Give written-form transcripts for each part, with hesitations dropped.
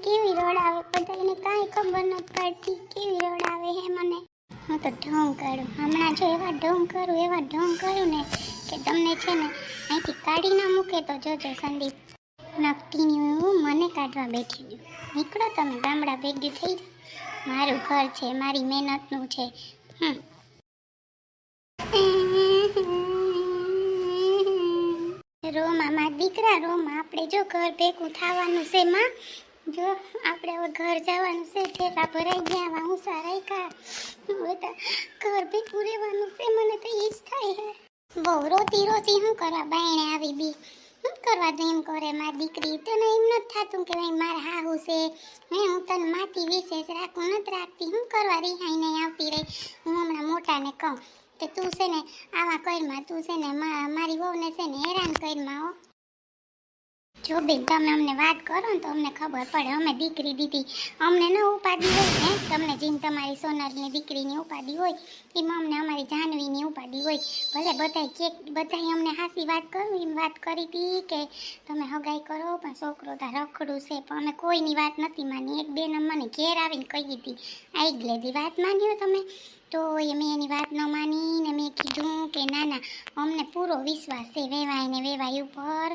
કેવી રડાવે બધાને કાંઈ ખબર નથી પડતી કેવી રડાવે હે મને હું તો ઢોંગ કરું હમણાં જો એવા ઢોંગ કરું ને કે તમને છે ને અહીંથી કાઢી ના મૂકે તો જોજો સંદીપ નકટીની હું મને કાઢવા બેઠી ગયું નીકળો તમે ગામડા ભેગી થઈ જાઓ મારું ઘર છે મારી મહેનતનું છે રોમાં મારા દીકરા રોમાં આપણે જો ઘર ભેગું થવાનું છે માં જો આપણે હવે ઘર જવાનું છે થેલા ભરાઈ ગયા આવા ઊંસા રાખ્યા હવે તો ઘર ભેગું રહેવાનું છે મને તો ઈ જ થાય હે બહુ રોતી શું કરવા બાયણે આવી બી શું કરવા તો એમ કરે મારી દીકરી તને એમ નથી થતું કે ભાઈ મારા હાહુ છે હું તને માથી વિશેષ રાખું નથી રાખતી શું કરવા રિહાઈ નહીં આવતી રહી હું હમણાં મોટાને કહું કે તું છે ને આવા કરમાં તું છે ને મારી વહુને છે ને હેરાન કરમાં હો જો બેન તમે અમને વાત કરો ને તો અમને ખબર પડે અમે દીકરી દીધી અમને ન ઉપાધિ હોય ને તમને જેમ તમારી સોનલની દીકરીની ઉપાધિ હોય એમ અમને અમારી જાનવીની ઉપાધિ હોય ભલે બધાય અમને હાસી વાત કરું એમ વાત કરી હતી કે તમે હગાઈ કરો પણ છોકરો તાર રખડું છે પણ અમે કોઈની વાત નથી માની એક બેન મને ઘેર આવીને કહી હતી આગલેથી વાત માન્યો તમે તો મેં એની વાત ન માની ને મેં કીધું કે ના અમને પૂરો વિશ્વાસ છે વેવાય ઉપર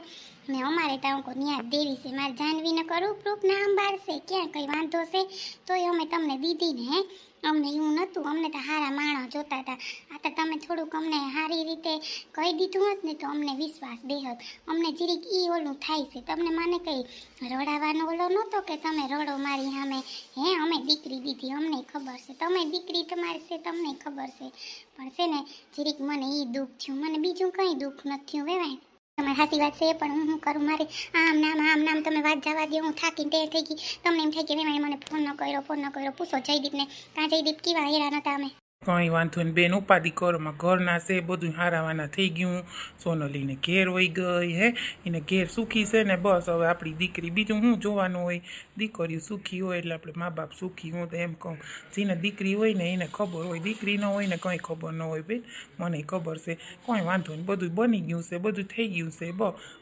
ને અમારે ત્યાં કોઈ ન્યાદ દેવી છે મારે જાનવીને કરું પ્રૂફ ના અંબાડશે ક્યાં કંઈ વાંધો છે તોય અમે તમને દીધી ને હે અમને એવું નહોતું અમને તો સારા માણસ જોતા હતા આ તો તમે થોડુંક અમને સારી રીતે કહી દીધું હોત ને તો અમને વિશ્વાસ બેહત અમને જરીક ઓલું થાય છે તમને મને કંઈ રડાવાનો ઓલો નહોતો કે તમે રડો મારી સામે હે અમે દીકરી દીધી અમને ખબર છે તમે દીકરી તમારી છે તમને ખબર છે પણ છે ને જરીક મને દુઃખ થયું મને બીજું કંઈ દુઃખ નથી થયું વેવાય તમારી સાચી વાત છે પણ હું કરું મારે આમ નામ તમે વાત જવા દે હું થાકીને તે થઈ ગઈ તમને એમ થાય કે વેવાય મને ફોન ન કર્યો પૂછો જયદીપને કાં જયદીપ કેવા હેરાન હતા અમે કંઈ વાંધો ને બેન ઉપાધિ કરોમાં ઘરના છે બધું હારાવાના થઈ ગયું સોનલીને ઘેર વહી ગઈ હે એને ઘેર સુખી છે ને બસ હવે આપણી દીકરી બીજું શું જોવાનું હોય દીકરીઓ સુખી હોય એટલે આપણે મા બાપ સુખી હું તો એમ કહું જેને દીકરી હોય ને એને ખબર હોય દીકરી ન હોય ને કંઈ ખબર ન હોય બેન મને ખબર છે કંઈ વાંધો નહીં બધું બની ગયું છે બધું થઈ ગયું છે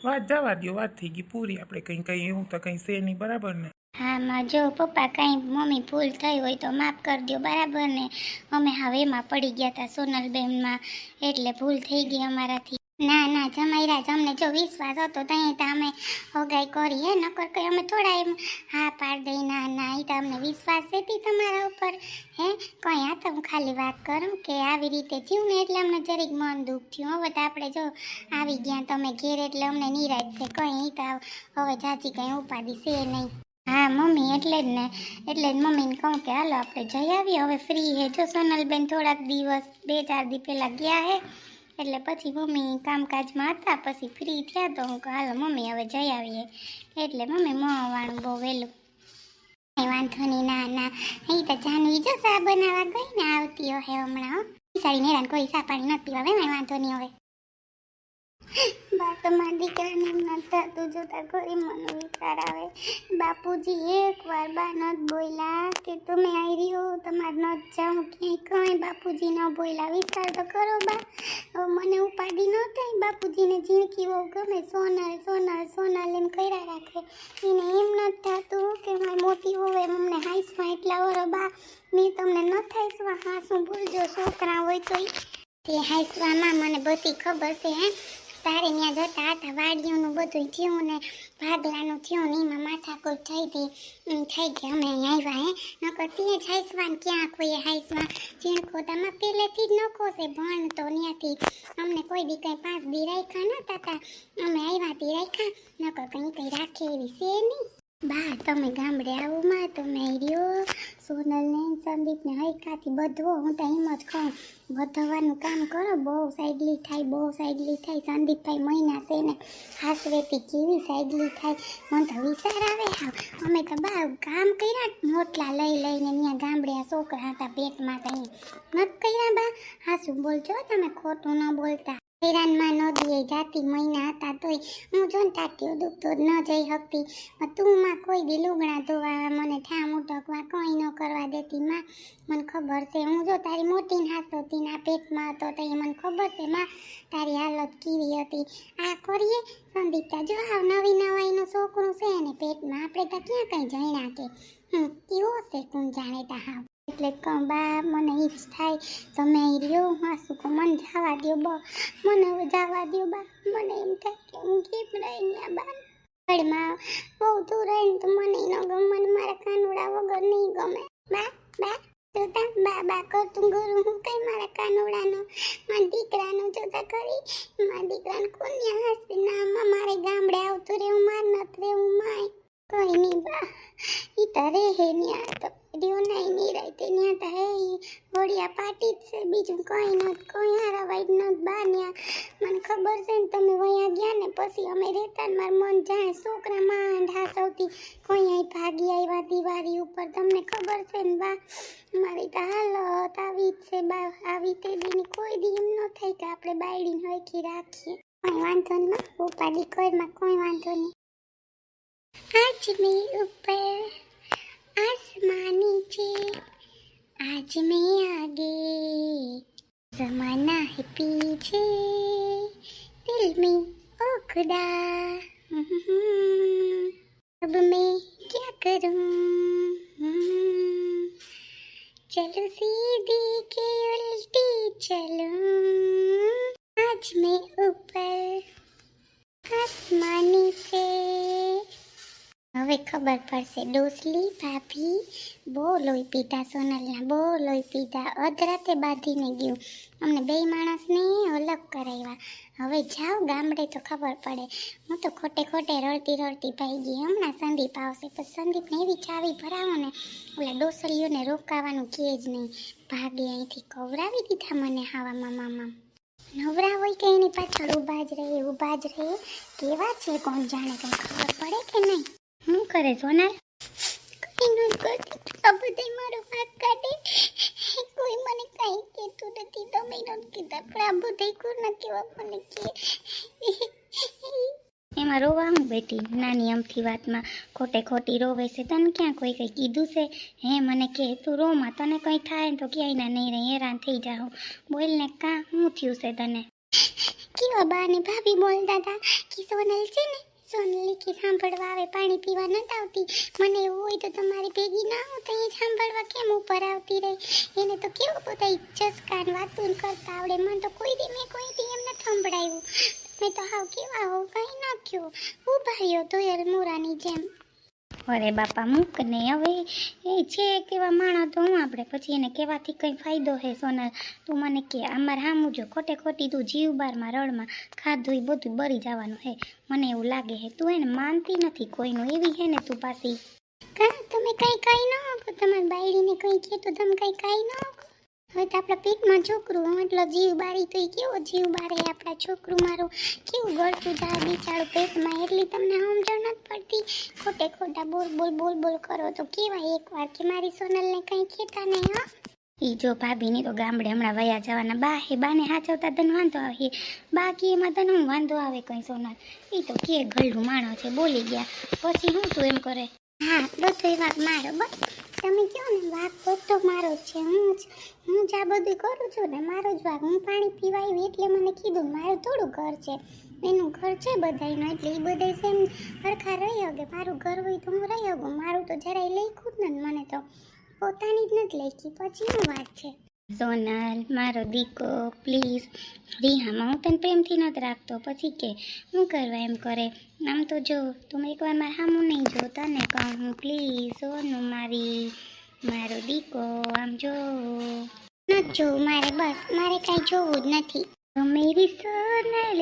વાત જવા દો વાત થઈ ગઈ પૂરી આપણે કંઈ એવું તો કંઈ છે નહીં બરાબર ને હા માં જો પપ્પા કાંઈ મમ્મી ભૂલ થઈ હોય તો માફ કરી દો બરાબર ને અમે હવે એમાં પડી ગયા હતા સોનલબેનમાં એટલે ભૂલ થઈ ગઈ અમારાથી ના જમાઈરાજ અમને જો વિશ્વાસ હતો ત્યાં તો અમે હગાઈ કરી હે નકર કંઈ અમે થોડા એમ હા પાડ દઈ ના એ તો અમને વિશ્વાસ હતી તમારા ઉપર હે કંઈ આ તો હું ખાલી વાત કરું કે આવી રીતે થયું ને એટલે અમને જરીક મન દુઃખ થયું હવે તો આપણે જો આવી ગયા તમે ઘેર એટલે અમને નિરાશ છે કંઈ તો હવે જાજી કંઈ ઉપાધિ છે નહીં હા મમ્મી એટલે જ મમ્મીને કહું કે હાલો આપણે જઈ આવીએ હવે ફ્રી હે જો સોનલબેન થોડાક દિવસ 2-4 દી પહેલાં ગયા હે એટલે પછી મમ્મી કામકાજમાં હતા પછી ફ્રી થયા તો હું હાલો મમ્મી હવે જઈ આવીએ એટલે મમ્મી મોવાણું બહુ વહેલું કંઈ વાંધો નહીં ના એ તો જાનવી જો ચા બનાવવા ગઈ ને આવતી હે હમણાં બિચારી હેરાન કોઈ ચા પાણી નથી પીવા વેવાય વાંધો નહીં હવે બા તમારા દીકરાને એમ નથી થતું જોતા ઘરે મને વિચાર આવે બાપુજી એકવાર બા નથી બોલ્યા કે તમે આવી રહ્યો તમારે નથી જાઉં ક્યાંય કંઈ બાપુજી ન બોલ્યા વિચાર તો કરો બા હવે મને ઉપાધિ ન થાય બાપુજીને ઝીણકી બહુ ગમે સોનલ એમ કર્યા રાખે એને એમ નથી થતું કે મારી મોટી હોવે અમને હાઈસમાં એટલા વરો બા મેં તમને ન થાઈસવા હા શું ભૂલજો છોકરા હોય તો તે હાઈસવામાં મને બધી ખબર છે હે તારે ત્યાં જતા હતા વાડીઓનું બધું થયું ને ભાગલાનું થયું ને એમાં માથાકૂટ થઈ ગઈ અમે અહીં આવ્યા હે નકર ત્યાં જ હાઈસવાન ક્યાં કોઈ હાઈસમાં ઝીણકોતામાં પહેલેથી જ નખો છે ભણ તો ત્યાંથી અમને કોઈ દી કંઈ 5 દી રાખ્યા નતા હતા અમે આવ્યા તી રાખ્યા નકર કંઈ રાખે એવી છે નહીં બા તમે ગામડે આવો માં તમે રહ્યો સોનલને સંદીપને હૈકાથી બધવો હું તો એમ જ કહું વધવાનું કામ કરો બહુ સાઈડલી થાય સંદીપભાઈ મહિના છે ને હાસવેતી કેવી સાઈડલી થાય મને તો વિચાર આવે અમે તો બા કામ કર્યા મોટલા લઈને ત્યાં ગામડે આ છોકરા હતા પેટમાં કંઈ નથી કર્યા બા હાસું બોલજો તમે ખોટું ન બોલતા હેરાનમાં નદીએ જાતી મહિના હતા તોય હું જોન ટાટ્યો દુખતો ન જઈ શકતી. પણ તું માં કોઈ દી લુગડા ધોવા મને ઠામ ઉટકવા કોઈ ન કરવા દેતી માં. મને ખબર છે હું જો તારી મોટી હાસોતી ના પેટમાં હતો તો મને ખબર છે માં તારી હાલત કેવી હતી. આ કરીએ સંદીપતા જો આવ નવી નવાઈનું છોકરું છે ને પેટમાં આપણે તો ક્યાં કઈ જણ્યા કે કેવો છે કોણ જાણે તા હાવ. એટલે બા મને ઈ જ થાય તમે અહીં રહ્યો હાસુ કો મને જવા દો બા મને હવે જવા દો બા. મને એમ થાય કે હું કેમ રહી આ બા ઘરમાં બહુ દૂર રહીને તો મને ન ગમે. મને મારા કાનુડા વગર નહીં ગમે. બા બા જોતા બા બા કરતું ગરું હું કઈ મારા કાનુડાનો મારા દીકરાનો જોતા કરી. મારા દીકરાને કોને હશે ના મારે ગામડે આવતું રહેવું માર નથી રહેવું માય કઈ નહીં બા ઈ તો રે હે ન્યા તો રહ્યો નહીં નિરાય તે ન્યા તો હે વડિયા પાટી જ છે બીજું કઈ નથી કોઈ હારાવાઈ નથી બા ન્યા. મને ખબર છે ને તમે વયા ગયા ને પછી અમે રહેતા ને મારું મન જાણે છોકરા માંડ હાસવતી કોઈ અહીં ભાગી આવ્યા દિવાળી ઉપર તમને ખબર છે ને બા. મારી તો હાલત આવી જ છે બા. આવી તે દીની કોઈ દી એમ ન થાય કે આપણે બાયડીને હરખી રાખીએ. કોઈ વાંધો નહીં ઉપાડી કોઈમાં કોઈ વાંધો નહીં. आज मैं ऊपर आसमान नीचे आज मैं आगे जमाना है पीछे दिल में ओ खुदा अब मैं क्या करूं चलो सीधी के उल्टी चलूं आज मैं ऊपर आसमान नीचे. હવે ખબર પડશે ડોસલી ભાભી બહુ લોહી પીધા સોનલના બહુ લોહી પીધા અધરાતે બાંધીને ગયું અમને બે માણસને અલગ કરાવ્યા. હવે જાઓ ગામડે તો ખબર પડે. હું તો ખોટે ખોટે રડતી ભાઈ ગઈ. હમણાં સંદીપ આવશે પછી સંદીપને એવી ચાવી ભરાવો ને ઓલા ડોસલીઓને રોકાવાનું કે જ નહીં. ભાગે અહીંથી કવરાવી દીધા મને હાવામાં મામા. નવરા હોય કે એની પાછળ ઊભા જ રહે કેવા છે કોણ જાણે કંઈ ખબર પડે કે નહીં. શું કરે સોનલ? કઈ ન કરતી આ બધા મારો હાથ કાઢે. કોઈ મને કઈ કહેતું નથી તમે નથી કીધા પણ આ બધા કોના કેવા મને કે એમાં રોવા હું બેટી નાની અમથી વાતમાં ખોટે ખોટી રોવે છે. તને ક્યાં કોઈ કંઈ કીધું છે હે મને કે તું રોમાં તને કંઈ થાય ને તો ક્યાંય નહીં રહે હેરાન થઈ જાઉં. બોલ ને કાં શું થયું છે તને? કેવા બા ને ભાભી બોલતા હતા કે સોનલ છે ને સોનલી કે સાંભળવા આવે પાણી પીવા નથી આવતી. મને એવું હોય તો તમારી ભેગી ના હું તો અહીં સાંભળવા કેમ ઉપર આવતી રહી. એને તો કેવું બધા ચસકાન વાતું કરતા આવડે. મને તો કોઈ દી મેં કોઈ દી એમ નથી સંભળાવ્યું. મેં તો હાવ કેવા હો કંઈ નાખ્યો ઉભા રહ્યો તો યાર મોરાની જેમ. અરે બાપા મૂક ને હવે એ છે કેવા માણસ તો હું આપણે પછી એને કહેવાથી કંઈ ફાયદો હે સોનલ. તું મને કે અમારે હામું જો ખોટે ખોટી તું જીવ બારમાં રડમાં ખાધું એ બધું બરી જવાનું હે મને એવું લાગે હે. તું એને માનતી નથી કોઈનું એવી હે ને તું પાછી. કાં તમે કંઈ ન આપો તમારી બાયડીને કંઈ કહે તો તમે કંઈ ન આપો. હવે તો આપણા પેટમાં છોકરું એટલો જીવ બારી તો કેવો જીવ બારે આપણા છોકરું મારું કેવું ગળતું જાય બિચારું પેટમાં. એટલી તમને સમજણ નથી પડતી. ખોટે ખોટા બોલ કરો તો કેવાય એકવાર કે મારી સોનલને કંઈ કહેતા નહીં. હા ઈ જો ભાભીની તો ગામડે હમણાં વયા જવાના બા હે બાને હાચવતા તને વાંધો આવે બાકી એમાં તને હું વાંધો આવે કંઈ સોનલ. એ તો કે ગળું માણો છે બોલી ગયા પછી હું તું એમ કરે. હા બધો વાક મારો બસ તમે કહો ને વાક બધો મારો જ છે. હું જ આ બધું કરું છું ને મારો જ વાક. હું પાણી પીવા આવી એટલે મને કીધું મારું થોડું ઘર છે એનું ઘર છે બધાયનું એટલે એ બધા સેમ હરખા રહી હગે. મારું ઘર હોય તો હું રહી હગું. મારું તો જરાય લખ્યું જ ને મને તો પોતાની જ નથી લખી પછી શું વાત છે. સોનલ મારો દીકો પ્લીઝ રીહામાં હું તને પ્રેમથી નથી રાખતો પછી કે હું કરવા એમ કરે. આમ તો જો તું એકવાર મારે સામું નહીં જો તને કહું હું પ્લીઝ સોનું મારો દીકો આમ જો નથી જોવું મારે બસ મારે કાંઈ જોવું જ નથી. मेरी सोनर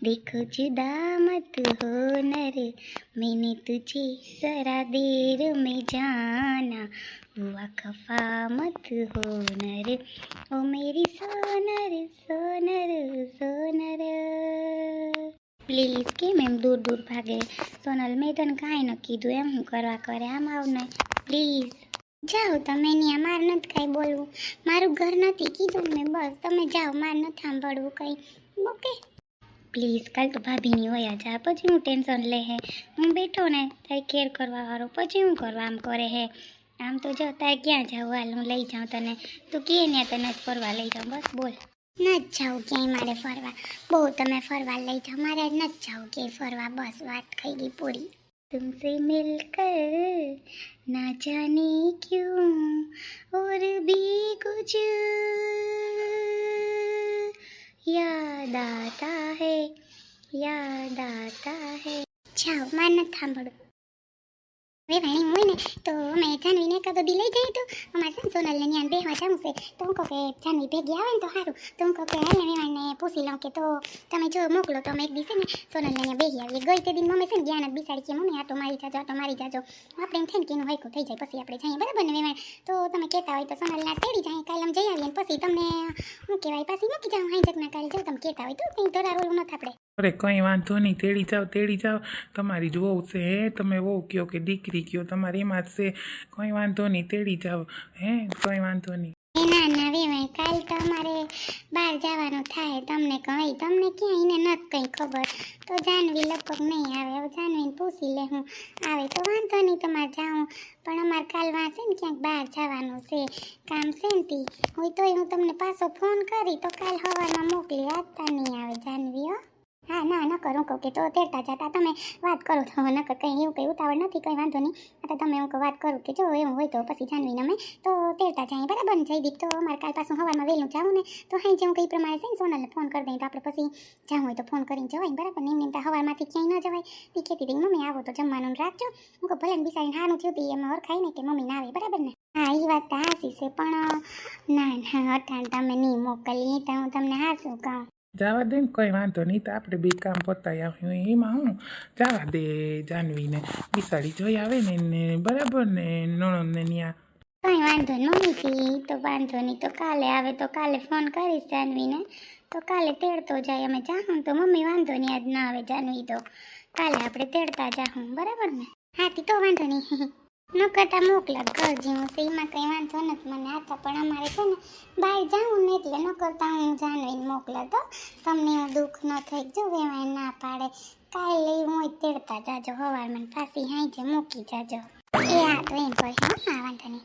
देखो जुदा मत हो नर मैंने तुझे जरा देर में जाना हुआ खफा मत हो नर ओ मेरी सोनर પ્લીઝ કેમ એમ દૂર ભાગે સોનલ. મેં તને કાંઈ ન કીધું એમ હું કરવા કરે આમ આવ ને પ્લીઝ. જાઓ તમે ત્યાં, માર નથી કાંઈ બોલવું, મારું ઘર નથી કીધું ને મેં, બસ તમે જાઓ, માર નથી સાંભળવું કંઈ. ઓકે પ્લીઝ, કાલ તો ભાભીની હોય જા, પછી હું ટેન્શન લે હે. હું બેઠો ને તારી કેર કરવા વાળો, પછી હું કરવા આમ કરે હે. આમ તો જો તારે ક્યાં જાવ, હાલ હું લઈ જાઉં તને, તું કહે ને તને જ ફરવા લઈ જાઉં, બસ બોલ. નથી જાઉં ક્યાંય મારે ફરવા, બહુ તમે ફરવા લઈ જાઓ, મારે નથી જાઉં ક્યાંય ફરવા, બસ વાત થઈ ગઈ પૂરી. तुमसे मिलकर ना जाने क्यों और भी कुछ याद आता है. જાઓ, માર નથી સાંભળવું. હવે વાણી હોય ને તો અમે જાનવીને એકાદો દી લઈ જઈએ, તો અમારે છે ને સોનલને ત્યાં બેહવા જવું છે, તો હું કહું કે જાનવી ભેગી આવે ને તો સારું, તો હું કહું કે હાલ ને વેવાણને પૂછી લઉં કે તો તમે જો મોકલો તો અમે એક દિવસે ને સોનલને ત્યાં બેસી આવીએ. ગઈ તે દિન મમ્મી છે ને જ્ઞાન જ બિસાડી કે મમ્મી આટો મારી જાજો, આપણે એમ થાય ને કે એનું હરખું થઈ જાય, પછી આપણે જઈએ બરાબર ને વેવાણ, તો તમે કહેતા હોય તો સોનલના તેડી જાય, કાલે આમ જઈ આવીએ ને પછી તમને શું કહેવાય પાછી મૂકી જાઉં હાઈજકના કાલે, જો તમે કહેતા હોય તો કંઈ ધરા રોલું નથી આપણે. અરે કંઈ વાંધો નહીં, તેડી જાઓ, તમારી જ વહુ છે હે, તમે વહુ કયો કે દીકરી કયો, તમારે એમાં જ છે, કંઈ વાંધો નહીં, તેડી જાઓ હે, કંઈ વાંધો નહીં. ના ના વેવાણ, કાલ તો અમારે બહાર જવાનું થાય, તમને કહી, તમને ક્યાં એને નથી કંઈ ખબર, તો જાનવી લગભગ નહીં આવે, હવે જાનવીને પૂછી લે હું આવે તો વાંધો નહીં, તમારે જાઉં, પણ અમારે કાલ વાંચે ને ક્યાંક બહાર જવાનું છે, કામ છે ને તી હોય તોય હું તમને પાછો ફોન કરી તો કાલ સવારમાં મોકલી, આજતા નહીં આવે જાનવી હો. હા ના ન કરું કહું કે તો તેડતા જતા તમે વાત કરો તો નકર કંઈ એવું કંઈ ઉતાવળ નથી, કંઈ વાંધો નહીં, તો તમે હું વાત કરું કે જો એવું હોય તો પછી જાનવીને અમે તો તેડતા જાય બરાબર ને જયદીપ, તો અમારે કાલ પાછું સવારમાં વહેલું જવું ને, તો હાઈ જેવું કંઈ પ્રમાણે છે ને સોનલને ફોન કરી દઈએ, તો આપણે પછી જવું હોય તો ફોન કરીને જવાય બરાબર ને, એમને સવારમાંથી ક્યાંય ન જવાય. એ કહેતી હતી મમ્મી આવો તો જમવાનું રાખજો, હું કહું ભલે ને બિસાડીને સારું થયું હતું એમાં ઓળખાય ને કે મમ્મી ના આવે બરાબર ને. હા એ વાત તો હાસી છે, પણ ના અટાણ તમે નહીં મોકલીએ તો હું તમને હાસું કહું. જવા દે ને, કંઈ વાંધો નહીં, તો આપણે બે કામ પતાવી આવ્યું એમાં હું, જવા દે જાનવીને, બિસાડી જોઈ આવે ને બરાબર ને નણંદને ત્યાં. કંઈ વાંધો નહીં મમ્મીથી તો વાંધો નહીં, તો કાલે આવે તો કાલે ફોન કરીશ જાનવીને, તો કાલે તેડતો જાય, અમે જાઉં તો મમ્મી વાંધો નહીં, આજ ના આવે જાનવી તો કાલે આપણે તેડતા જાઉં બરાબર ને. હાથી તો વાંધો નહીં, ન કરતા મોકલા ઘર જેવું છે એમાં કંઈ વાંધો નથી મને આતા, પણ અમારે છે ને બહાર જાઉં ને એટલે ન કરતા હું જાનવીને મોકલા, તો તમને એવું દુઃખ ન થઈ, જો વેવાય ના પાડે કાલે એવું હોય તેડતા જાજો, સવારમાં પાછી હાઈ જે મૂકી જાજો. એ હા તો એમ કહે હા વાંધો નહીં.